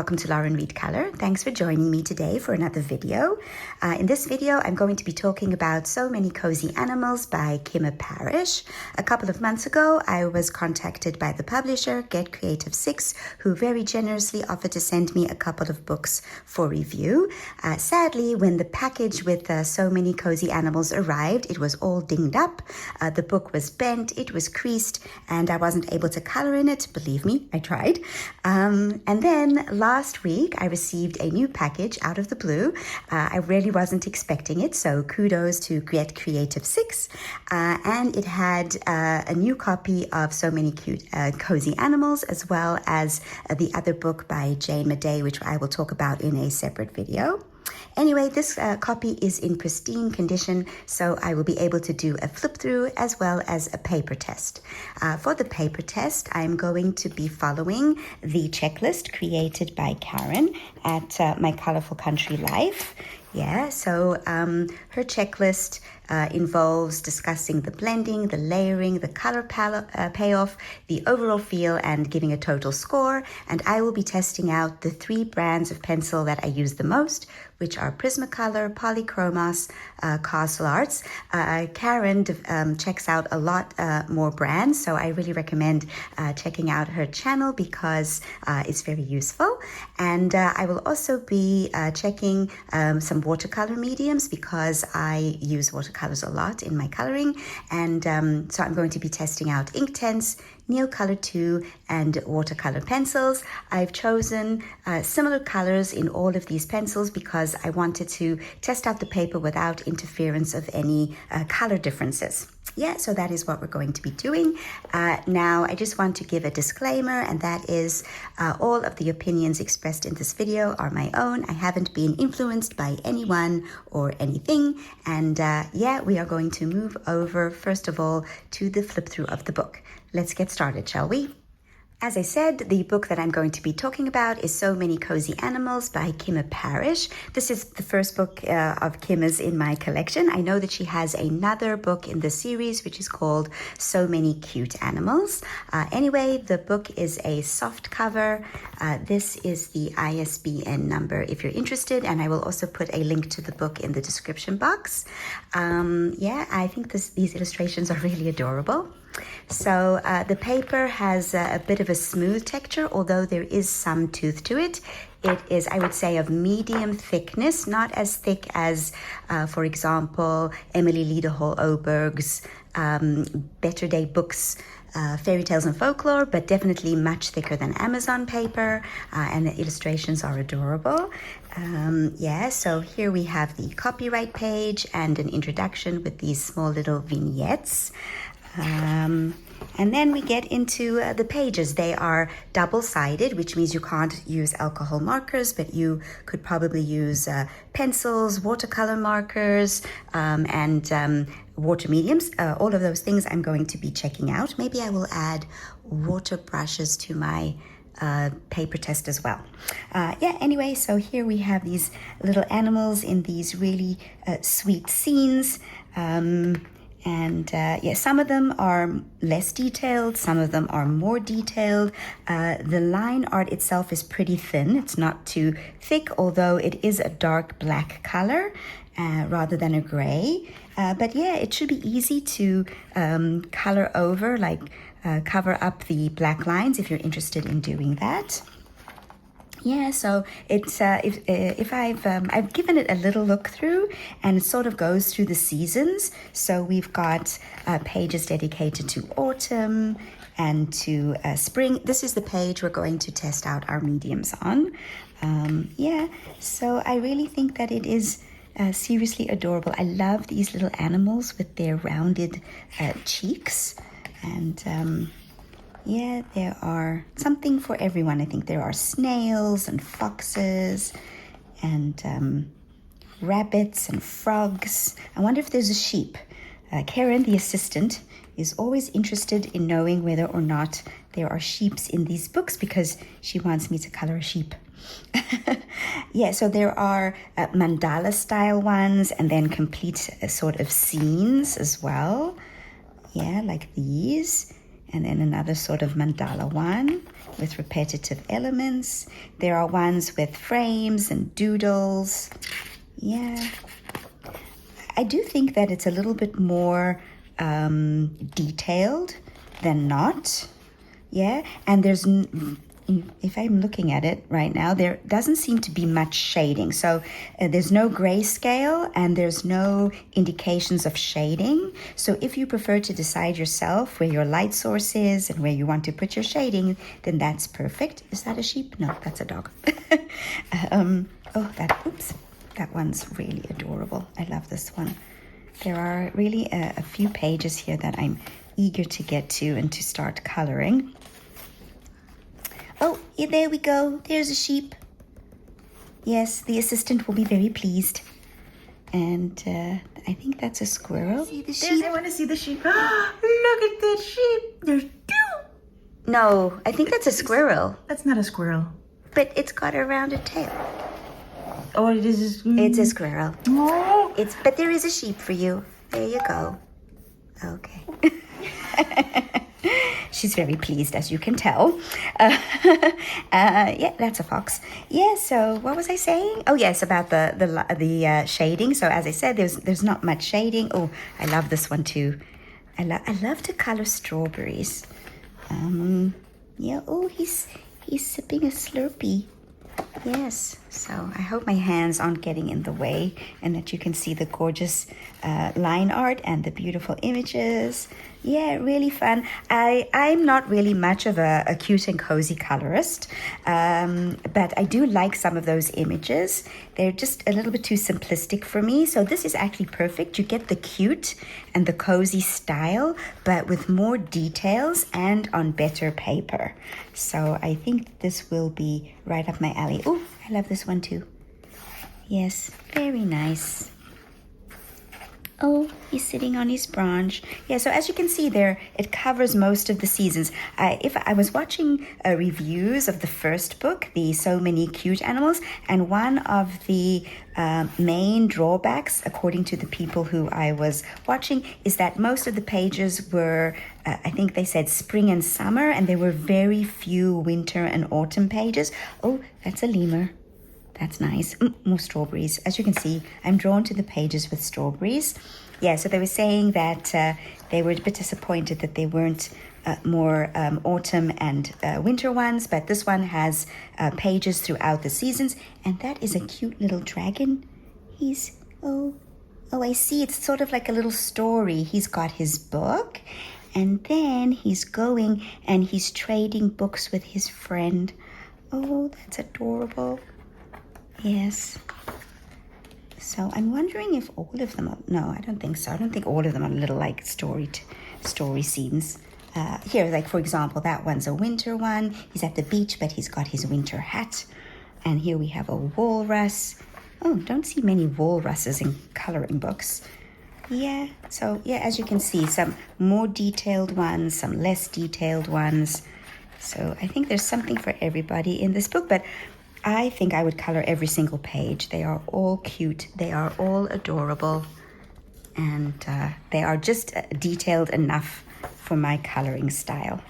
welcome to Lauren Reed Color. Thanks for joining me today for another video. In this video, I'm going to be talking about So Many Cozy Animals by Kimma Parrish. A couple of months ago, I was contacted by the publisher, Get Creative 6, who very generously offered to send me a couple of books for review. Sadly, when the package with So Many Cozy Animals arrived, it was all dinged up. The book was bent, it was creased, and I wasn't able to color in it. Believe me, I tried. And then last week, I received a new package out of the blue. I really wasn't expecting it, so kudos to Get Creative 6. And it had a new copy of So Many Cute Cozy Animals, as well as the other book by Jane Madej, which I will talk about in a separate video. Anyway, this copy is in pristine condition, so I will be able to do a flip through as well as a paper test. For the paper test, I'm going to be following the checklist created by Karen at My Colorful Country Life. Yeah, so her checklist involves discussing the blending, the layering, the color payoff, the overall feel, and giving a total score. And I will be testing out the 3 brands of pencil that I use the most, which are Prismacolor, Polychromos, Castle Arts. Karen checks out a lot more brands, so I really recommend checking out her channel because it's very useful. And I will also be checking some watercolor mediums because I use watercolors a lot in my coloring. And so I'm going to be testing out Inktense, Neocolor II and Watercolor pencils. I've chosen similar colors in all of these pencils because I wanted to test out the paper without interference of any color differences. Yeah, so that is what we're going to be doing. Now, I just want to give a disclaimer, and that is all of the opinions expressed in this video are my own. I haven't been influenced by anyone or anything. And yeah, we are going to move over, first of all, to the flip through of the book. Let's get started, shall we? As I said, the book that I'm going to be talking about is So Many Cozy Animals by Kimma Parrish. This is the first book of Kimma's in my collection. I know that she has another book in the series, which is called So Many Cute Animals. Anyway, the book is a soft cover. This is the ISBN number if you're interested, and I will also put a link to the book in the description box. Yeah, I think these illustrations are really adorable. So the paper has a bit of a smooth texture, although there is some tooth to it. It is, I would say, of medium thickness, not as thick as, for example, Emily Lederhall-Oberg's Better Day Books, Fairy Tales and Folklore, but definitely much thicker than Amazon paper, and the illustrations are adorable. Yeah, so here we have the copyright page and an introduction with these small little vignettes. And then we get into the pages. They are double-sided, which means you can't use alcohol markers, but you could probably use pencils, watercolor markers, and water mediums. All of those things I'm going to be checking out. Maybe I will add water brushes to my paper test as well. Yeah, anyway, so here we have these little animals in these really sweet scenes. And yeah, some of them are less detailed, some of them are more detailed. The line art itself is pretty thin. It's not too thick, although it is a dark black color rather than a gray. But yeah, it should be easy to color over, like cover up the black lines if you're interested in doing that. Yeah, so it's if I've given it a little look through, and it sort of goes through the seasons. So we've got pages dedicated to autumn and to spring. This is the page we're going to test out our mediums on. Yeah, so I really think that it is seriously adorable. I love these little animals with their rounded cheeks, and yeah, there are something for everyone. I think there are snails and foxes and rabbits and frogs. I wonder if there's a sheep. Karen, the assistant, is always interested in knowing whether or not there are sheeps in these books because she wants me to color a sheep. Yeah, so there are mandala style ones and then complete sort of scenes as well. Yeah, like these. And then another sort of mandala one. with repetitive elements. There are ones with frames and doodles. Yeah. I do think that it's a little bit more detailed than not. Yeah, and there's, if I'm looking at it right now, there doesn't seem to be much shading. So there's no grayscale and there's no indications of shading. So if you prefer to decide yourself where your light source is and where you want to put your shading, then that's perfect. Is that a sheep? No, that's a dog. Oops. That one's really adorable. I love this one. There are really a few pages here that I'm eager to get to and to start coloring. Oh, yeah, there we go. There's a sheep. Yes, the assistant will be very pleased. And I think that's a squirrel. See the sheep? I want to see the sheep. Look at the sheep. There's two. No, I think that's a squirrel. That's not a squirrel. But it's got a rounded tail. Oh, it is. It's a squirrel. Oh. But there is a sheep for you. There you go. Okay. She's very pleased, as you can tell. Yeah, that's a fox. Yeah. So what was I saying? Oh yes, about the shading. So as I said, there's not much shading. Oh, I love this one too. I love to color strawberries. Yeah. Oh, he's sipping a Slurpee. Yes, so I hope my hands aren't getting in the way and that you can see the gorgeous line art and the beautiful images. Yeah, really fun. I'm not really much of a cute and cozy colorist, but I do like some of those images. They're just a little bit too simplistic for me. So this is actually perfect. You get the cute and the cozy style, but with more details and on better paper. So I think this will be right up my alley. Oh, I love this one too. Yes, very nice. Oh, he's sitting on his branch. Yeah, so as you can see there, it covers most of the seasons. If I was watching reviews of the first book, the So Many Cute Animals, and one of the main drawbacks, according to the people who I was watching, is that most of the pages were, I think they said spring and summer, and there were very few winter and autumn pages. Oh, that's a lemur. That's nice. More strawberries. As you can see, I'm drawn to the pages with strawberries. Yeah, so they were saying that they were a bit disappointed that they weren't more autumn and winter ones, but this one has pages throughout the seasons, and that is a cute little dragon. He's, oh, I see. It's sort of like a little story. He's got his book, and then he's going and he's trading books with his friend. Oh, that's adorable. Yes. So I'm wondering if all of them are, no, I don't think so. I don't think all of them are little like story scenes. Here, like for example, that one's a winter one. He's at the beach, but he's got his winter hat. And here we have a walrus. Oh, don't see many walruses in coloring books. Yeah, so yeah, as you can see, some more detailed ones, some less detailed ones. So I think there's something for everybody in this book, but I think I would color every single page. They are all cute. They are all adorable. And they are just detailed enough for my coloring style.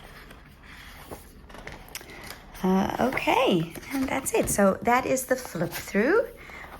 Okay, and that's it. So that is the flip through.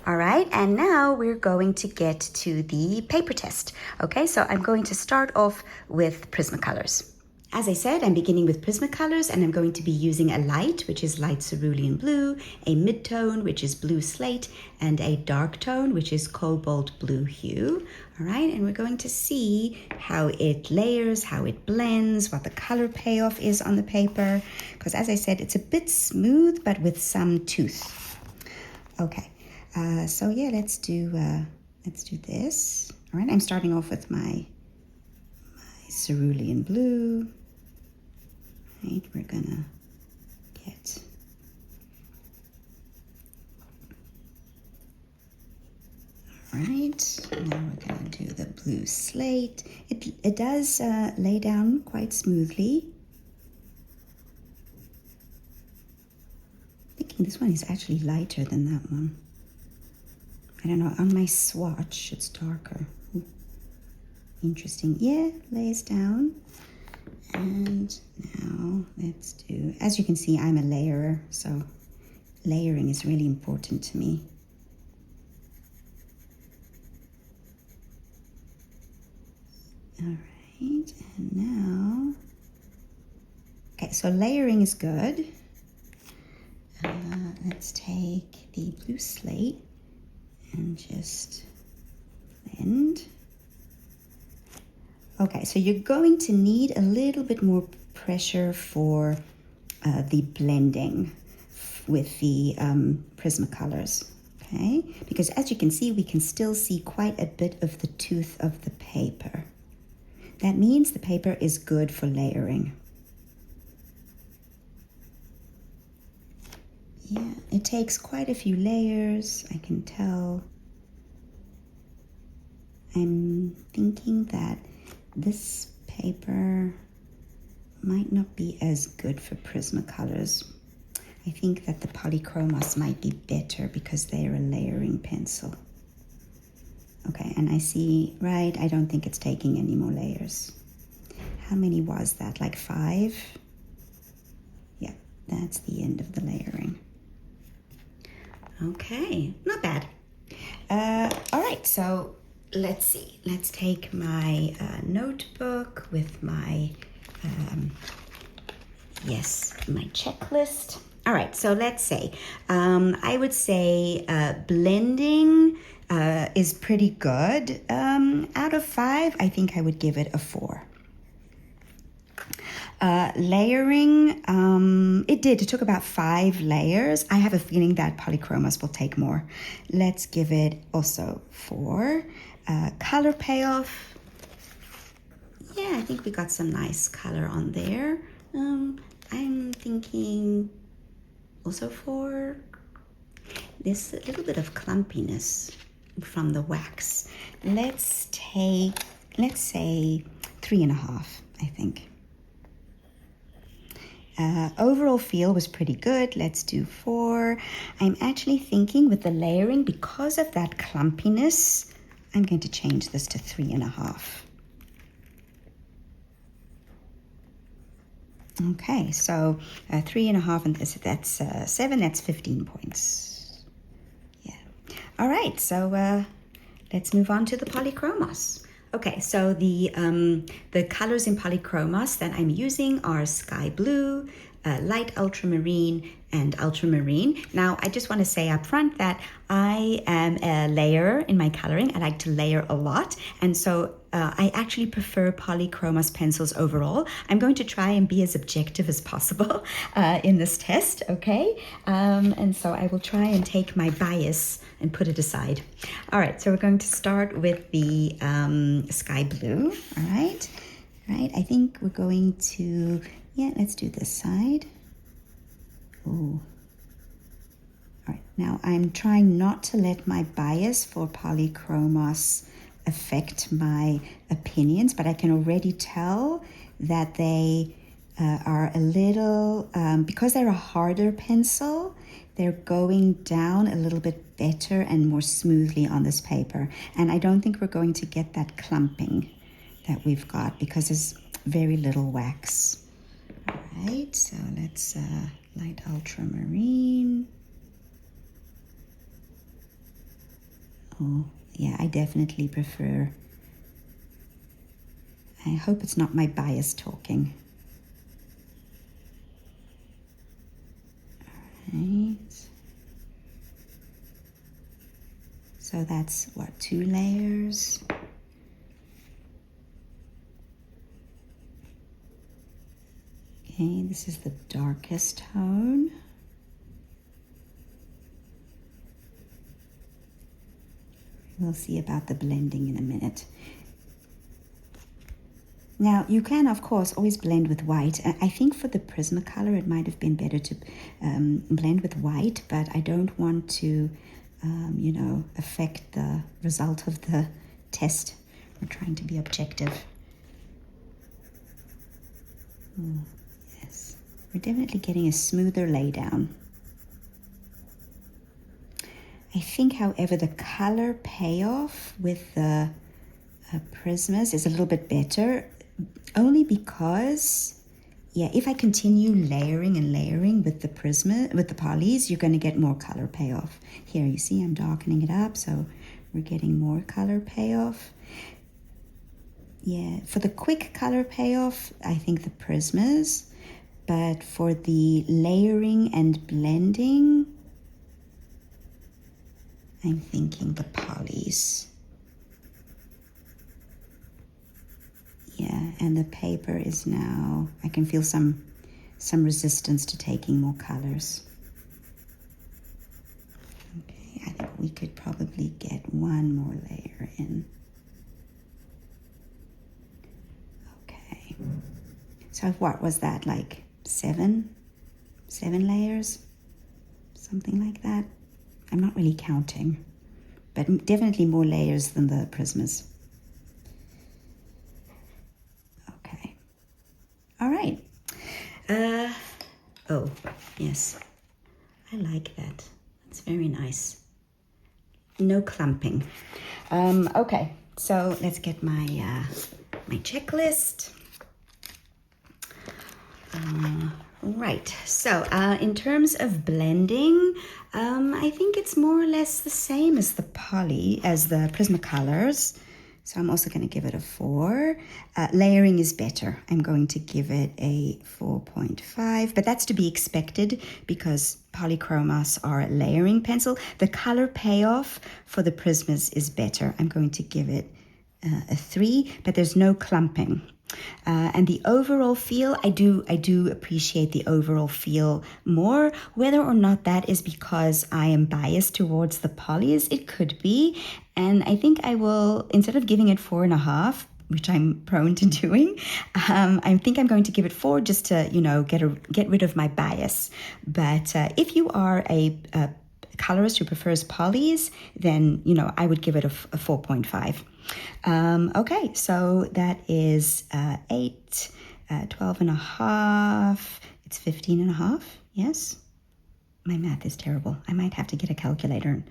All right, and now we're going to get to the paper test. Okay, so I'm going to start off with Prismacolors. As I said, I'm beginning with Prismacolors, and I'm going to be using a light, which is light cerulean blue, a mid-tone, which is blue slate, and a dark tone, which is cobalt blue hue. All right, and we're going to see how it layers, how it blends, what the color payoff is on the paper, because as I said, it's a bit smooth, but with some tooth. Okay, so yeah, let's do this. All right, I'm starting off with my cerulean blue. Right, we're gonna get all right. Now we're gonna do the blue slate. It does lay down quite smoothly. I'm thinking this one is actually lighter than that one. I don't know. On my swatch, it's darker. Ooh. Interesting. Yeah, lays down. And now let's do, as you can see, I'm a layerer, so layering is really important to me. All right, and now, okay, so layering is good. Let's take the blue slate and just blend. Okay, so you're going to need a little bit more pressure for the blending with the Prismacolors, okay? Because as you can see, we can still see quite a bit of the tooth of the paper. That means the paper is good for layering. Yeah, it takes quite a few layers, I can tell. I'm thinking that this paper might not be as good for Prismacolors. I think that the Polychromos might be better because they're a layering pencil. Okay, and I see, right, I don't think it's taking any more layers. How many was that, like 5? Yeah, that's the end of the layering. Okay, not bad. All right, so let's see. Let's take my notebook with my, my checklist. All right, so let's say, I would say blending is pretty good. Out of 5, I think I would give it a 4. Layering, it took about 5 layers. I have a feeling that Polychromos will take more. Let's give it also 4. Color payoff, yeah, I think we got some nice color on there. I'm thinking also 4. There's a little bit of clumpiness from the wax. Let's say 3.5, I think. Overall feel was pretty good. Let's do 4. I'm actually thinking with the layering, because of that clumpiness, I'm going to change this to 3.5. Okay, so 3.5 and that's 7, that's 15 points. Yeah. All right, so let's move on to the Polychromos. Okay, so the colors in Polychromos that I'm using are sky blue, light ultramarine, and ultramarine. Now, I just want to say up front that I am a layerer in my coloring. I like to layer a lot, and so I actually prefer Polychromos pencils overall. I'm going to try and be as objective as possible in this test, okay? And so I will try and take my bias and put it aside. All right, so we're going to start with the sky blue, all right? All right, I think we're going to, let's do this side. Ooh. All right, now I'm trying not to let my bias for Polychromos affect my opinions, but I can already tell that they are a little, because they're a harder pencil, they're going down a little bit better and more smoothly on this paper. And I don't think we're going to get that clumping that we've got because there's very little wax. All right, so let's light ultramarine. Oh, yeah, I definitely prefer. I hope it's not my bias talking. All right. So that's what, 2 layers? Okay, this is the darkest tone. We'll see about the blending in a minute. Now, you can, of course, always blend with white. I think for the Prismacolor, it might have been better to blend with white, but I don't want to, affect the result of the test. We're trying to be objective. Oh, yes, we're definitely getting a smoother laydown. I think, however, the color payoff with the Prismas is a little bit better. only because, yeah, if I continue layering and layering with the with the polys, you're going to get more color payoff. Here, you see I'm darkening it up, so we're getting more color payoff. Yeah, for the quick color payoff, I think the Prismas, but for the layering and blending, I'm thinking the polys. Yeah, and the paper is now, I can feel some resistance to taking more colors. Okay, I think we could probably get one more layer in. Okay, so what was that, like seven layers? Something like that. I'm not really counting, but definitely more layers than the Prismas. Okay. All right. Oh, yes. I like that. That's very nice. No clumping. Okay, so let's get my my checklist. Right, so in terms of blending, I think it's more or less the same as the Prismacolors. So I'm also going to give it a 4. Layering is better. I'm going to give it a 4.5, but that's to be expected because Polychromos are a layering pencil. The color payoff for the Prismas is better. I'm going to give it a 3, but there's no clumping. And the overall feel, I do appreciate the overall feel more. Whether or not that is because I am biased towards the polys, it could be. And I think I will, instead of giving it 4.5, which I'm prone to doing, I think I'm going to give it 4 just to, you know, get rid of my bias. But if you are a colorist who prefers polys, then, you know, I would give it a 4.5. Okay, so that is 8, 12.5, it's 15.5, yes? My math is terrible. I might have to get a calculator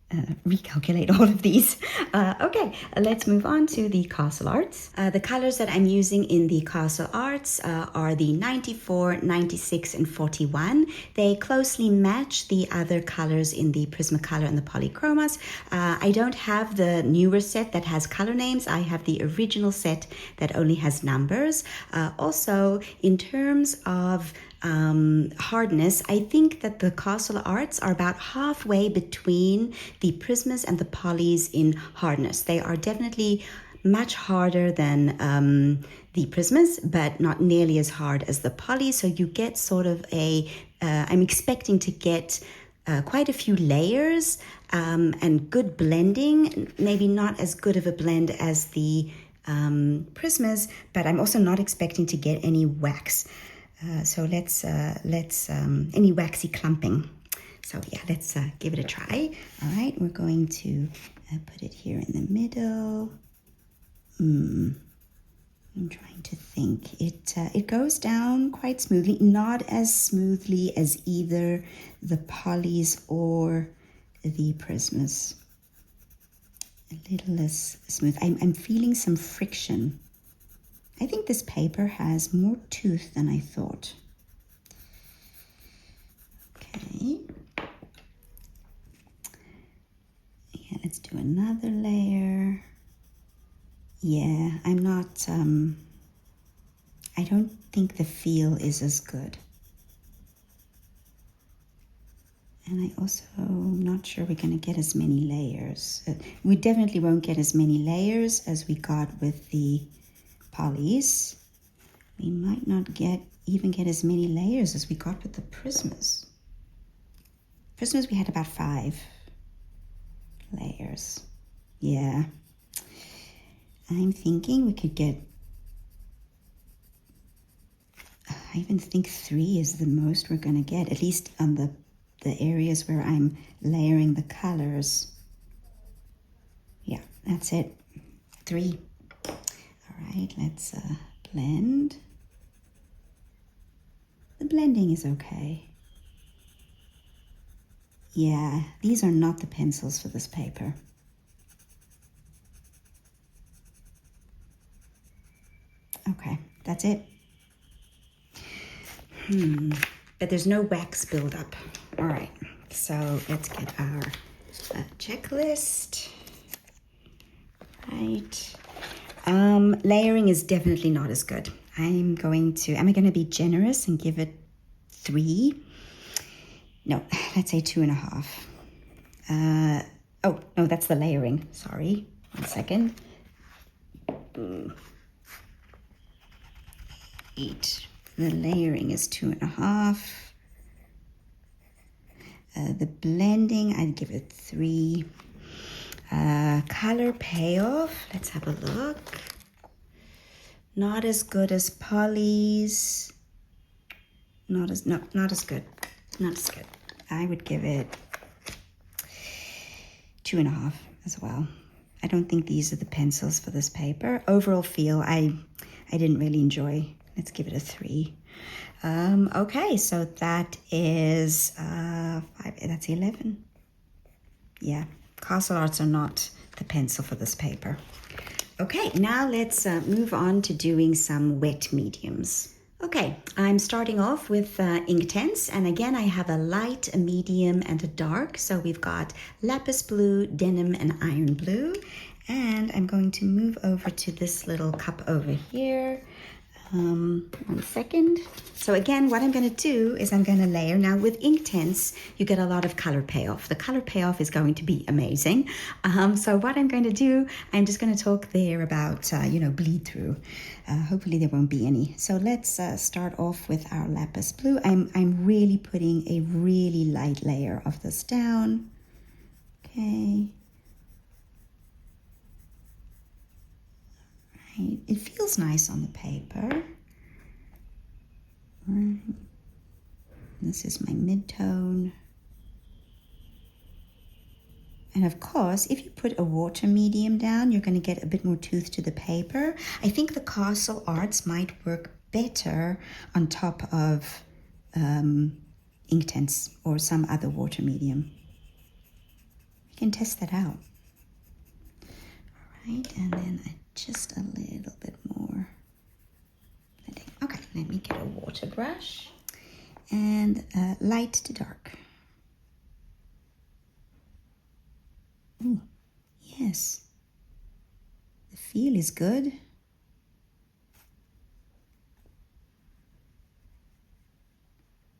and recalculate all of these. Okay, let's move on to the Castle Arts. The colors that I'm using in the Castle Arts are the 94, 96, and 41. They closely match the other colors in the Prismacolor and the Polychromos. I don't have the newer set that has color names. I have the original set that only has numbers. Also, in terms of hardness, I think that the Castle Arts are about halfway between the Prismas and the polys in hardness. They are definitely much harder than the Prismas, but not nearly as hard as the polys. So you get sort of I'm expecting to get quite a few layers and good blending, maybe not as good of a blend as the Prismas, but I'm also not expecting to get any wax. So let's any waxy clumping. So yeah, let's give it a try. All right, we're going to put it here in the middle. I'm trying to think. It goes down quite smoothly, not as smoothly as either the polys or the Prismas. A little less smooth. I'm feeling some friction. I think this paper has more tooth than I thought. Okay. Yeah, let's do another layer. Yeah, I'm not, I don't think the feel is as good. And I also am not sure we're going to get as many layers. We definitely won't get as many layers as we got with the polys. We might not even get as many layers as we got with the Prismas. Prismas, we had about 5 layers. Yeah. I'm thinking we could get, I even think 3 is the most we're going to get, at least on the areas where I'm layering the colors. Yeah, that's it. 3. All right, let's blend. The blending is okay. Yeah, these are not the pencils for this paper. Okay, that's it. But there's no wax buildup. All right, so let's get our checklist. Right. Layering is definitely not as good. Am I going to be generous and give it 3? No, let's say 2.5. Oh, no, that's the layering. Sorry. 1 second. 8. The layering is 2.5. The blending, I'd give it 3. Color payoff, let's have a look. Not as good as Polly's. Not as good. Not as good. I would give it 2.5 as well. I don't think these are the pencils for this paper. Overall feel, I didn't really enjoy. Let's give it a 3. Okay, so that is 5. That's 11. Yeah, Castle Arts are not the pencil for this paper. Okay, now let's move on to doing some wet mediums. Okay, I'm starting off with Inktense, and again I have a light, a medium, and a dark. So we've got lapis blue, denim, and iron blue. And I'm going to move over to this little cup over here. 1 second. So again, what I'm going to do is I'm going to layer. Now with Inktense, you get a lot of color payoff. The color payoff is going to be amazing. So what I'm going to do, I'm just going to talk there about, bleed through. Hopefully there won't be any. So let's start off with our lapis blue. I'm really putting a really light layer of this down. Okay. It feels nice on the paper. Right. This is my mid-tone. And of course, if you put a water medium down, you're going to get a bit more tooth to the paper. I think the Castle Arts might work better on top of Inktense or some other water medium. You can test that out. All right, and then just a little bit more. Okay, let me get a water brush and light to dark. Ooh, yes, the feel is good.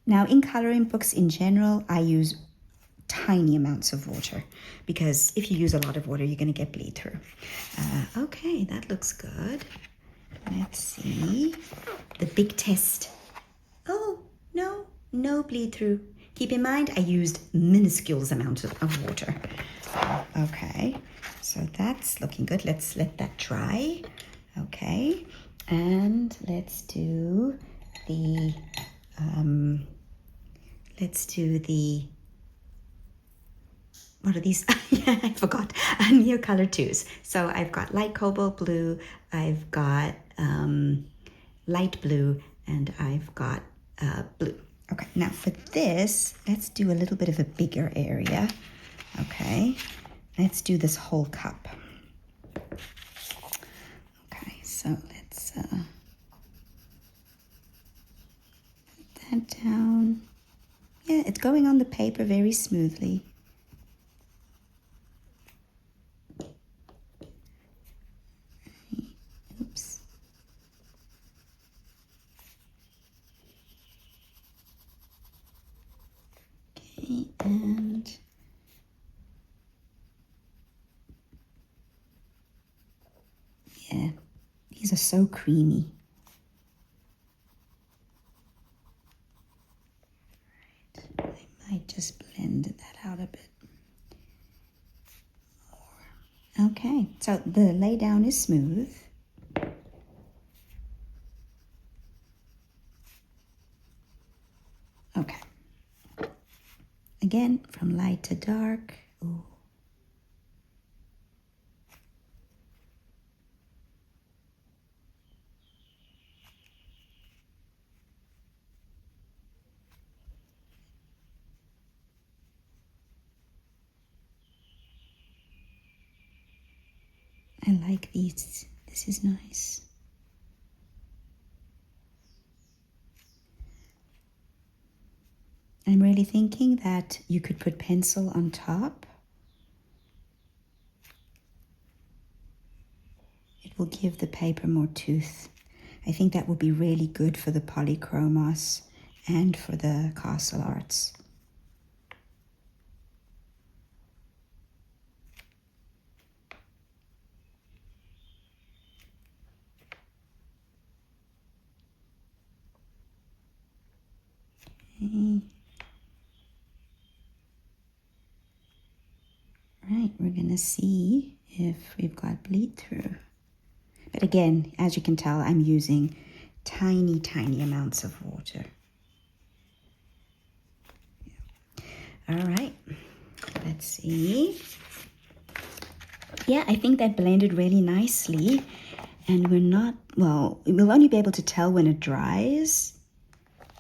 Now in coloring books in general, I use tiny amounts of water because if you use a lot of water, you're going to get bleed through. Okay, that looks good. Let's see. The big test. Oh, no bleed through. Keep in mind, I used minuscule amounts of water. Okay, so that's looking good. Let's let that dry. Okay, and let's do the, what are these? Yeah, I forgot. Neocolor IIs. So I've got light cobalt blue, I've got light blue, and I've got blue. Okay, now for this, let's do a little bit of a bigger area. Okay, let's do this whole cup. Okay, so let's put that down. Yeah, it's going on the paper very smoothly. Oops. Okay, and yeah, these are so creamy. Right. I might just blend that out a bit more. Okay, so the lay down is smooth. Okay. Again, from light to dark. Ooh. I like these. This is nice. I'm really thinking that you could put pencil on top. It will give the paper more tooth. I think that will be really good for the Polychromos and for the Castle Arts. Okay. Right, we're gonna see if we've got bleed through. But again, as you can tell, I'm using tiny, tiny amounts of water. All right, let's see. Yeah, I think that blended really nicely. And we're not, well, we'll only be able to tell when it dries,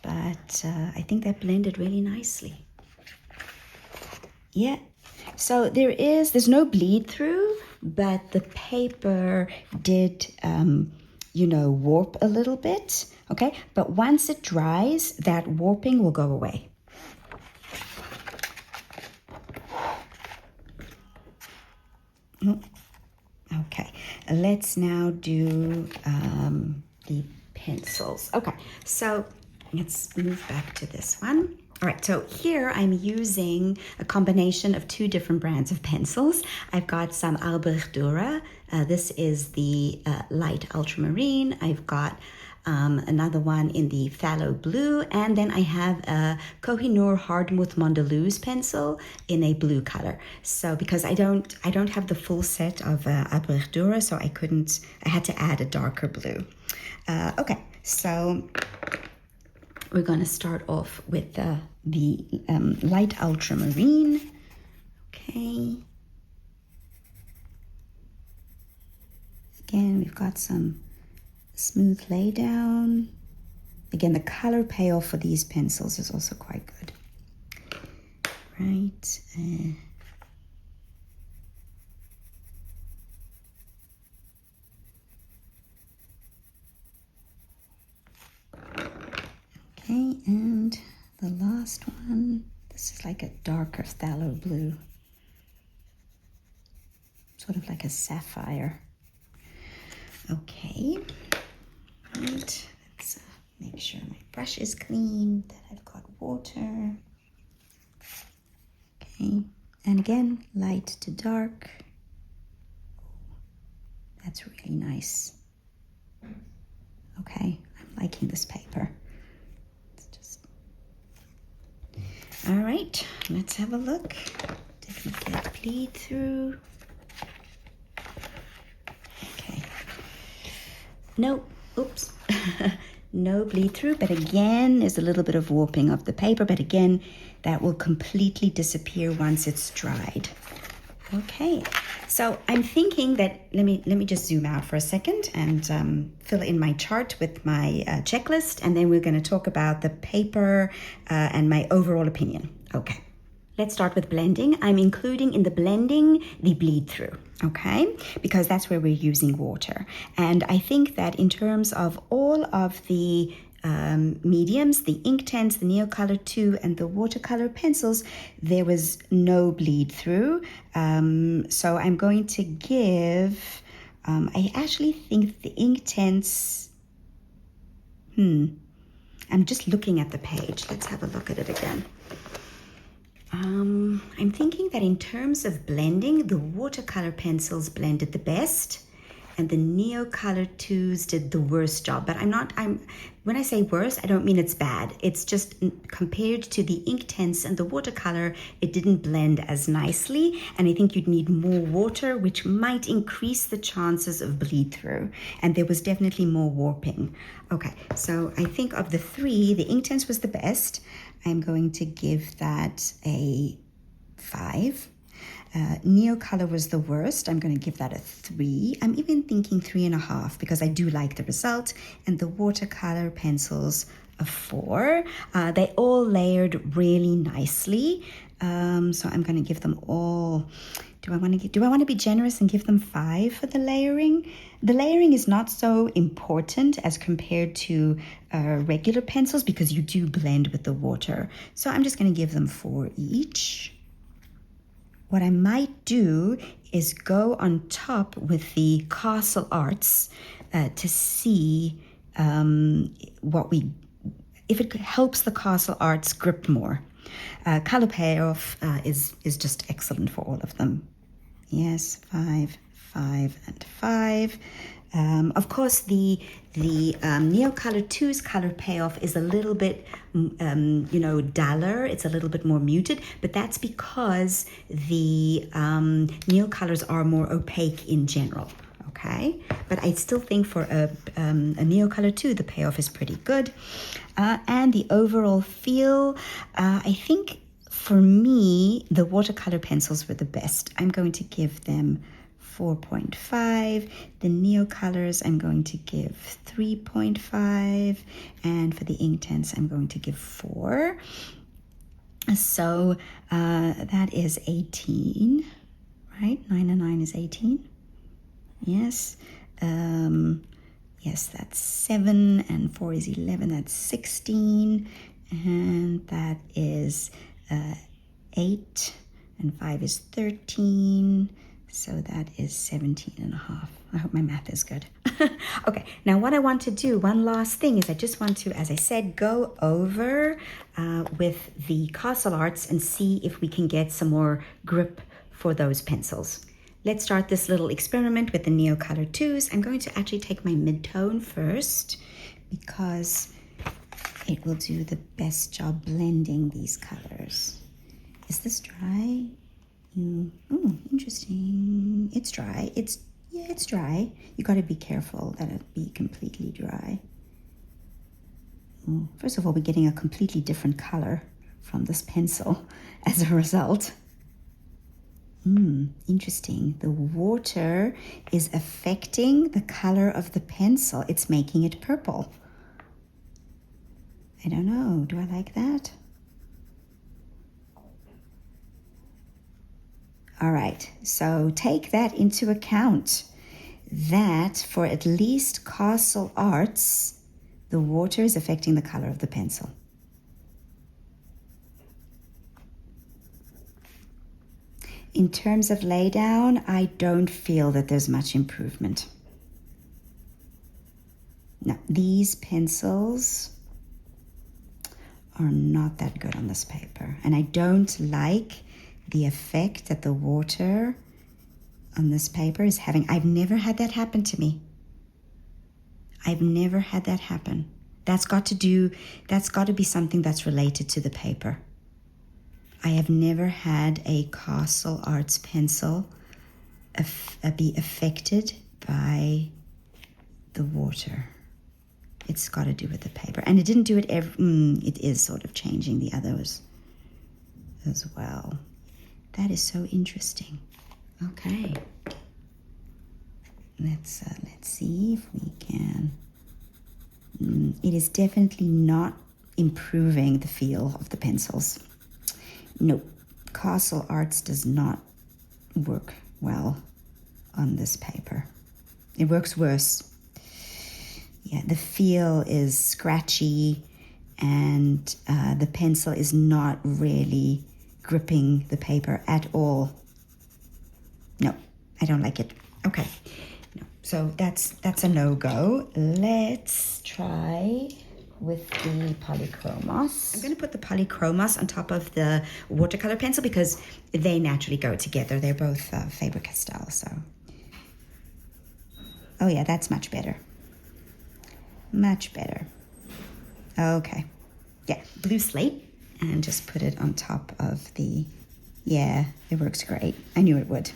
but I think that blended really nicely. Yeah. So there's no bleed through, but the paper did, warp a little bit, okay? But once it dries, that warping will go away. Okay, let's now do the pencils. Okay, so let's move back to this one. All right, so here I'm using a combination of two different brands of pencils. I've got some Albrecht Dürer. This is the light ultramarine. I've got another one in the phthalo blue, and then I have a Kohinoor Hardtmuth Mondeluz pencil in a blue color. So because I don't have the full set of Albrecht Dürer, so I had to add a darker blue. Okay, so we're going to start off with the light ultramarine. Okay. Again, we've got some smooth lay down. Again, the color payoff for these pencils is also quite good. Right. Okay, and the last one, this is like a darker phthalo blue. Sort of like a sapphire. Okay. Right, let's make sure my brush is clean, that I've got water. Okay, and again, light to dark. That's really nice. Okay, I'm liking this paper. All right, let's have a look. Did we get bleed through? Okay. No, oops. No bleed through, but again, there's a little bit of warping of the paper, but again, that will completely disappear once it's dried. Okay, so I'm thinking that, let me just zoom out for a second and fill in my chart with my checklist, and then we're going to talk about the paper and my overall opinion. Okay, let's start with blending. I'm including in the blending the bleed through, okay, because that's where we're using water. And I think that in terms of all of the mediums, the Inktense, the Neocolor II, and the watercolor pencils, there was no bleed through. So I'm going to give, I actually think the Inktense, I'm just looking at the page. Let's have a look at it again. I'm thinking that in terms of blending, the watercolor pencils blended the best, and the Neocolor IIs did the worst job. But when I say worse, I don't mean it's bad. It's just compared to the Inktense and the watercolor, it didn't blend as nicely. And I think you'd need more water, which might increase the chances of bleed through. And there was definitely more warping. Okay, so I think of the three, the Inktense was the best. I'm going to give that a 5. Neocolor was the worst. I'm going to give that a 3. I'm even thinking 3.5 because I do like the result. And the watercolor pencils, a 4. They all layered really nicely. So I'm going to give them all. Do I want to be generous and give them 5 for the layering? The layering is not so important as compared to regular pencils because you do blend with the water. So I'm just going to give them 4 each. What I might do is go on top with the Castle Arts to see if it helps the Castle Arts grip more. Color payoff is just excellent for all of them. Yes, 5, 5, and 5. Of course, the Neocolor II's color payoff is a little bit, duller. It's a little bit more muted, but that's because the Neocolors are more opaque in general. Okay, but I still think for a Neocolor II, the payoff is pretty good. And the overall feel, I think for me, the watercolor pencils were the best. I'm going to give them 4.5. The Neocolors, I'm going to give 3.5. And for the Inktense, I'm going to give 4. So that is 18, right? 9 and 9 is 18. Yes. Yes, that's 7, and 4 is 11. That's 16, and that is 8, and 5 is 13. So that is 17 and a half. I hope my math is good. Okay, now what I want to do, one last thing, is I just want to, as I said, go over with the Castle Arts and see if we can get some more grip for those pencils. Let's start this little experiment with the Neocolor IIs. I'm going to actually take my mid-tone first because it will do the best job blending these colors. Is this dry? Oh, interesting. It's dry. It's dry. You got to be careful that it be completely dry. First of all, we're getting a completely different color from this pencil as a result. Interesting. The water is affecting the color of the pencil. It's making it purple. I don't know. Do I like that? All right. So take that into account. That for at least Castle Arts, the water is affecting the color of the pencil. In terms of laydown, I don't feel that there's much improvement. Now, these pencils are not that good on this paper. And I don't like the effect that the water on this paper is having. I've never had that happen to me. I've never had that happen. That's got to be something that's related to the paper. I have never had a Castle Arts pencil be affected by the water. It's got to do with the paper. And it didn't do it it is sort of changing the others as well. That is so interesting. Okay. Let's see if we can. It is definitely not improving the feel of the pencils. No, Castle Arts does not work well on this paper. It works worse. Yeah, the feel is scratchy and the pencil is not really gripping the paper at all. No, I don't like it. Okay, no, so that's a no-go. Let's try with the Polychromos. I'm going to put the Polychromos on top of the watercolor pencil because they naturally go together. They're both Faber-Castell, so. Oh yeah, that's much better. Much better. Okay. Yeah, blue slate, and just put it on top of the, yeah, it works great. I knew it would.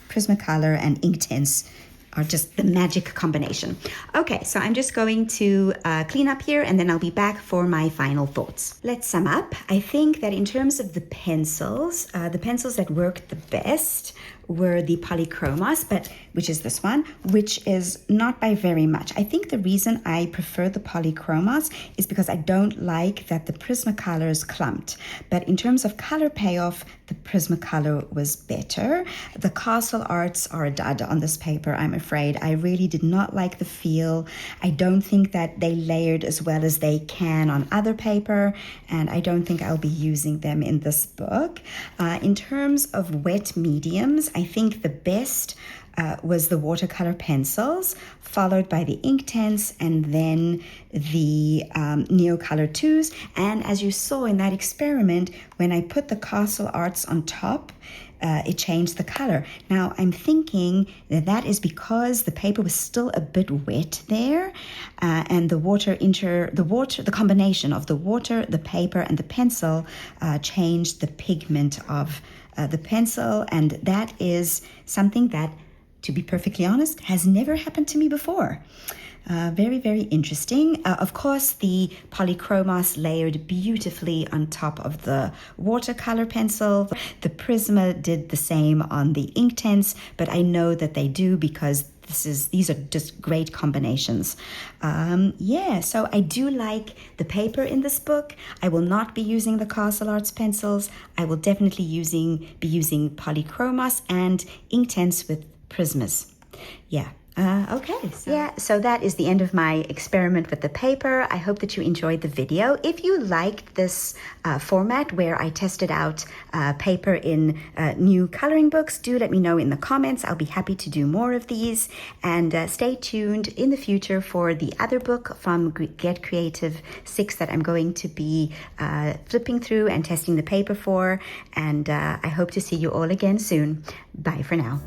Prismacolor and Inktense are just the magic combination. Okay, so I'm just going to clean up here and then I'll be back for my final thoughts. Let's sum up. I think that in terms of the pencils that worked the best were the Polychromos, which is this one, which is not by very much. I think the reason I prefer the Polychromos is because I don't like that the Prismacolor is clumped. But in terms of color payoff, the Prismacolor was better. The Castle Arts are a dud on this paper, I'm afraid. I really did not like the feel. I don't think that they layered as well as they can on other paper, and I don't think I'll be using them in this book. In terms of wet mediums, I think the best was the watercolor pencils, followed by the Inktense, and then the Neocolor IIs. And as you saw in that experiment, when I put the Castle Arts on top, it changed the color. Now I'm thinking that that is because the paper was still a bit wet there, and the combination of the water, the paper, and the pencil changed the pigment of the pencil, and that is something that, to be perfectly honest, has never happened to me before. Very, very interesting. Of course, the Polychromos layered beautifully on top of the watercolor pencil. The Prisma did the same on the Inktense, but I know that they do because these are just great combinations. So I do like the paper in this book. I will not be using the Castle Arts pencils. I will definitely be using Polychromos and Inktense with Prismas. So that is the end of my experiment with the paper. I hope that you enjoyed the video. If you liked this format where I tested out paper in new coloring books, do let me know in the comments. I'll be happy to do more of these. And stay tuned in the future for the other book from Get Creative 6 that I'm going to be flipping through and testing the paper for. And I hope to see you all again soon. Bye for now.